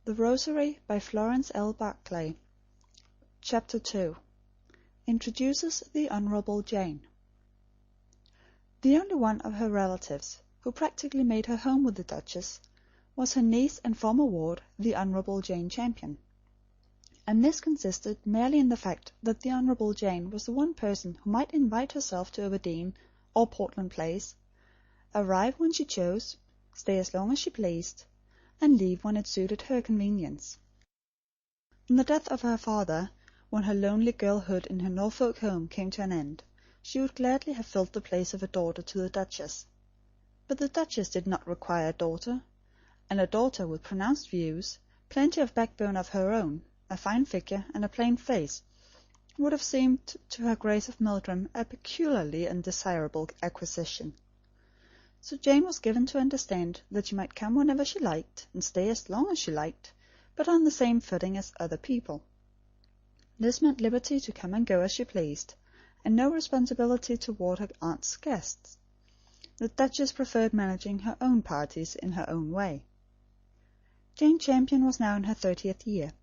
The Rosary by Florence Louisa Barclay. Chapter 2 introduces the Honourable Jane. The only one of her relatives who practically made her home with the Duchess was her niece and former ward, the Honourable Jane Champion. And this consisted merely in the fact that the Honourable Jane was the one person who might invite herself to Aberdeen or Portland Place, arrive when she chose, stay as long as she pleased, and leave when it suited her convenience. On the death of her father, when her lonely girlhood in her Norfolk home came to an end, she would gladly have filled the place of a daughter to the Duchess. But the Duchess did not require a daughter, and a daughter with pronounced views, plenty of backbone of her own, a fine figure, and a plain face, would have seemed to her Grace of Meldrum a peculiarly undesirable acquisition. So Jane was given to understand that she might come whenever she liked, and stay as long as she liked, but on the same footing as other people. This meant liberty to come and go as she pleased, and no responsibility toward her aunt's guests. The Duchess preferred managing her own parties in her own way. Jane Champion was now in her 30th year.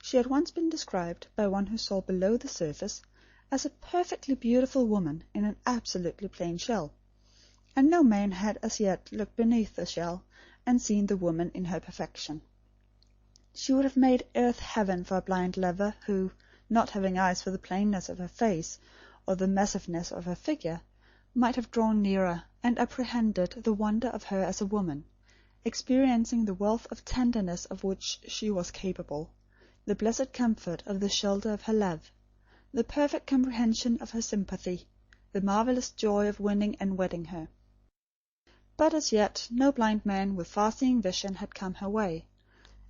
She had once been described, by one who saw below the surface, as a perfectly beautiful woman in an absolutely plain shell. And no man had as yet looked beneath the shell and seen the woman in her perfection. She would have made earth heaven for a blind lover who, not having eyes for the plainness of her face or the massiveness of her figure, might have drawn nearer and apprehended the wonder of her as a woman, experiencing the wealth of tenderness of which she was capable, the blessed comfort of the shelter of her love, the perfect comprehension of her sympathy, the marvellous joy of winning and wedding her. But as yet no blind man with far-seeing vision had come her way,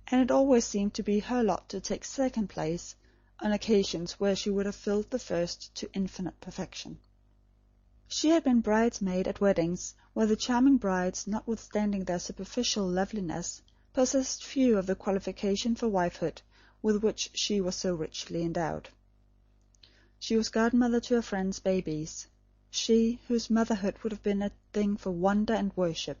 and it always seemed to be her lot to take second place on occasions where she would have filled the first to infinite perfection. She had been bridesmaid at weddings where the charming brides, notwithstanding their superficial loveliness, possessed few of the qualification for wifehood with which she was so richly endowed. She was godmother to her friends' babies, she whose motherhood would have been a thing for wonder and worship.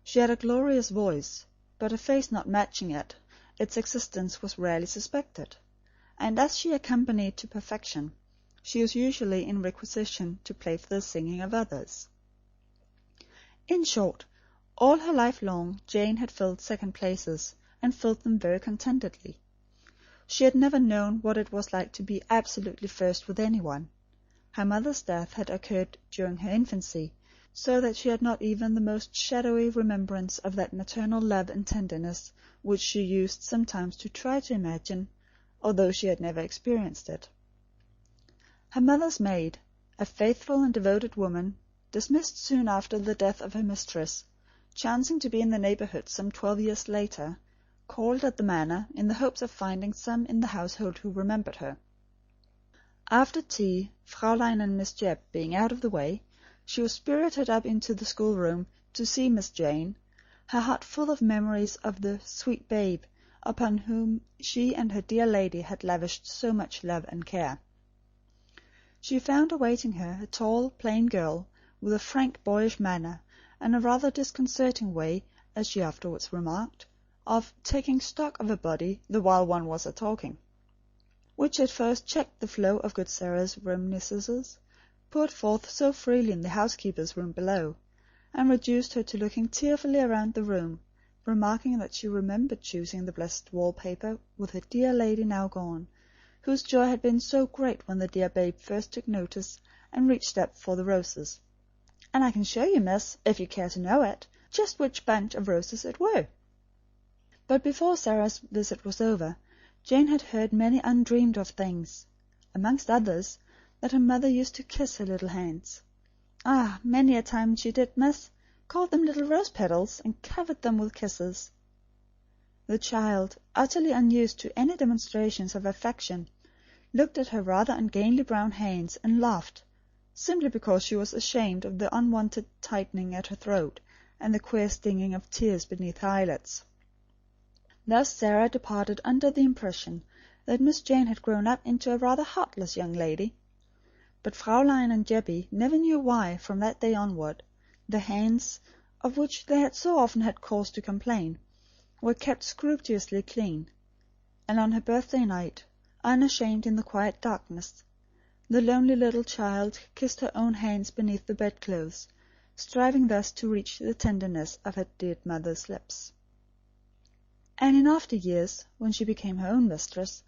She had a glorious voice, but a face not matching it, its existence was rarely suspected, and as she accompanied to perfection, she was usually in requisition to play for the singing of others. In short, all her life long Jane had filled second places, and filled them very contentedly. She had never known what it was like to be absolutely first with anyone. Her mother's death had occurred during her infancy, so that she had not even the most shadowy remembrance of that maternal love and tenderness which she used sometimes to try to imagine, although she had never experienced it. Her mother's maid, a faithful and devoted woman, dismissed soon after the death of her mistress, chancing to be in the neighbourhood some 12 years later, called at the manor in the hopes of finding some in the household who remembered her. After tea, Fraulein and Miss Jebb being out of the way, she was spirited up into the schoolroom to see Miss Jane, her heart full of memories of the sweet babe upon whom she and her dear lady had lavished so much love and care. She found awaiting her a tall, plain girl, with a frank, boyish manner, and a rather disconcerting way, as she afterwards remarked, of taking stock of a body the while one was a-talking, which at first checked the flow of good Sarah's reminiscences, poured forth so freely in the housekeeper's room below, and reduced her to looking tearfully around the room, remarking that she remembered choosing the blessed wall-paper with her dear lady now gone, whose joy had been so great when the dear babe first took notice and reached up for the roses. And I can show you, miss, if you care to know it, just which bunch of roses it were. But before Sarah's visit was over, Jane had heard many undreamed-of things, amongst others, that her mother used to kiss her little hands. Ah, many a time she did, miss, called them little rose-petals, and covered them with kisses. The child, utterly unused to any demonstrations of affection, looked at her rather ungainly brown hands, and laughed, simply because she was ashamed of the unwonted tightening at her throat, and the queer stinging of tears beneath her eyelids. Thus Sarah departed under the impression that Miss Jane had grown up into a rather heartless young lady. But Fraulein and Jebby never knew why, from that day onward, the hands, of which they had so often had cause to complain, were kept scrupulously clean, and on her birthday night, unashamed in the quiet darkness, the lonely little child kissed her own hands beneath the bedclothes, striving thus to reach the tenderness of her dead mother's lips. And in after years, when she became her own mistress,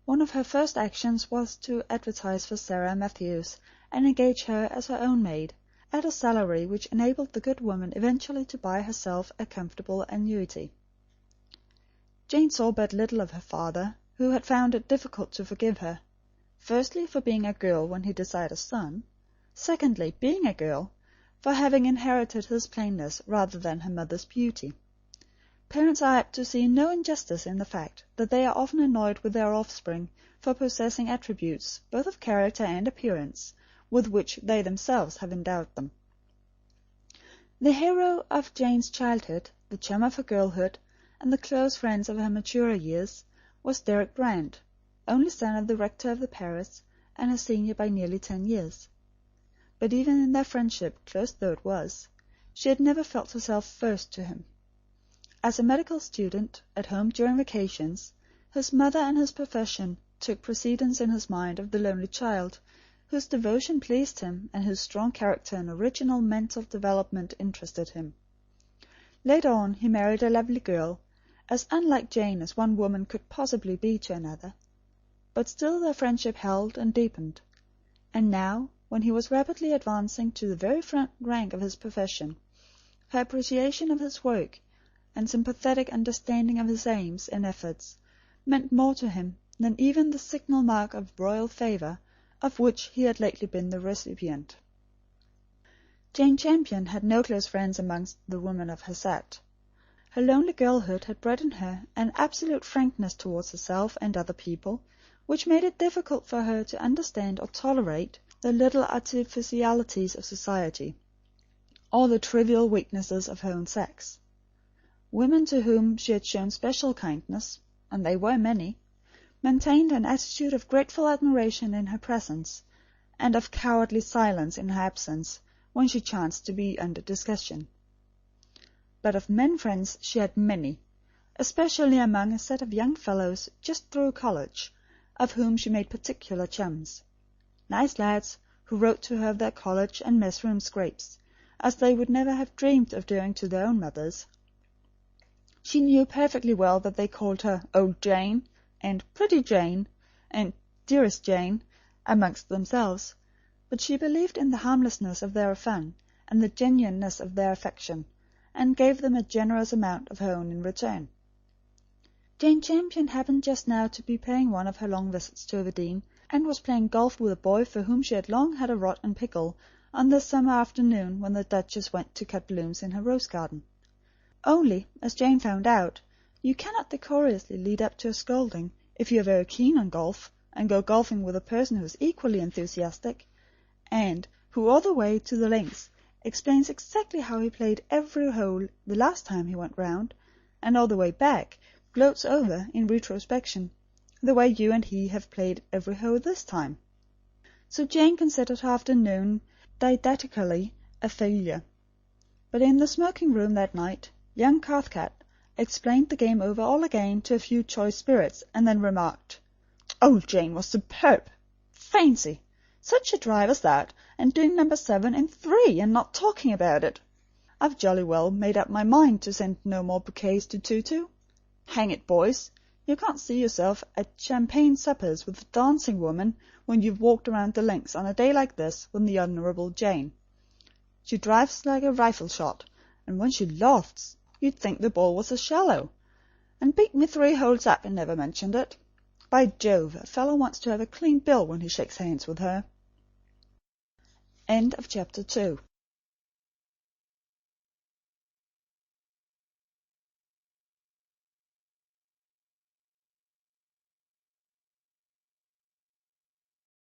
one of her first actions was to advertise for Sarah Matthews and engage her as her own maid, at a salary which enabled the good woman eventually to buy herself a comfortable annuity. Jane saw but little of her father, who had found it difficult to forgive her, firstly for being a girl when he desired a son, secondly, being a girl, for having inherited his plainness rather than her mother's beauty. Parents are apt to see no injustice in the fact that they are often annoyed with their offspring for possessing attributes, both of character and appearance, with which they themselves have endowed them. The hero of Jane's childhood, the chum of her girlhood, and the close friends of her maturer years, was Derek Brand, only son of the rector of the parish, and her senior by nearly 10 years. But even in their friendship, close though it was, she had never felt herself first to him. As a medical student, at home during vacations, his mother and his profession took precedence in his mind of the lonely child, whose devotion pleased him and whose strong character and original mental development interested him. Later on he married a lovely girl, as unlike Jane as one woman could possibly be to another, but still their friendship held and deepened, and now, when he was rapidly advancing to the very front rank of his profession, her appreciation of his work and sympathetic understanding of his aims and efforts meant more to him than even the signal mark of royal favour of which he had lately been the recipient. Jane Champion had no close friends amongst the women of her set. Her lonely girlhood had bred in her an absolute frankness towards herself and other people, which made it difficult for her to understand or tolerate the little artificialities of society, or the trivial weaknesses of her own sex. Women to whom she had shown special kindness, and they were many, maintained an attitude of grateful admiration in her presence, and of cowardly silence in her absence when she chanced to be under discussion. But of men friends she had many, especially among a set of young fellows just through college, of whom she made particular chums. Nice lads, who wrote to her of their college and mess-room scrapes, as they would never have dreamed of doing to their own mothers. She knew perfectly well that they called her Old Jane, and Pretty Jane, and Dearest Jane, amongst themselves, but she believed in the harmlessness of their fun, and the genuineness of their affection, and gave them a generous amount of her own in return. Jane Champion happened just now to be paying one of her long visits to Overdene, and was playing golf with a boy for whom she had long had a rod and pickle, on this summer afternoon when the Duchess went to cut blooms in her rose garden. Only, as Jane found out, you cannot decorously lead up to a scolding if you are very keen on golf, and go golfing with a person who is equally enthusiastic, and who all the way to the links explains exactly how he played every hole the last time he went round, and all the way back gloats over, in retrospection, the way you and he have played every hole this time. So Jane considered her afternoon didactically a failure. But in the smoking room that night, young Cathcart explained the game over all again to a few choice spirits, and then remarked, "Old Jane was superb. Fancy! Such a drive as that, and doing number 7 in 3, and not talking about it. I've jolly well made up my mind to send no more bouquets to Tutu. Hang it, boys, you can't see yourself at champagne suppers with a dancing woman when you've walked around the links on a day like this with the Honourable Jane. She drives like a rifle shot, and when she lofts, you'd think the ball was a shallow, and beat me 3 holes up and never mentioned it. By Jove, a fellow wants to have a clean bill when he shakes hands with her." End of chapter 2.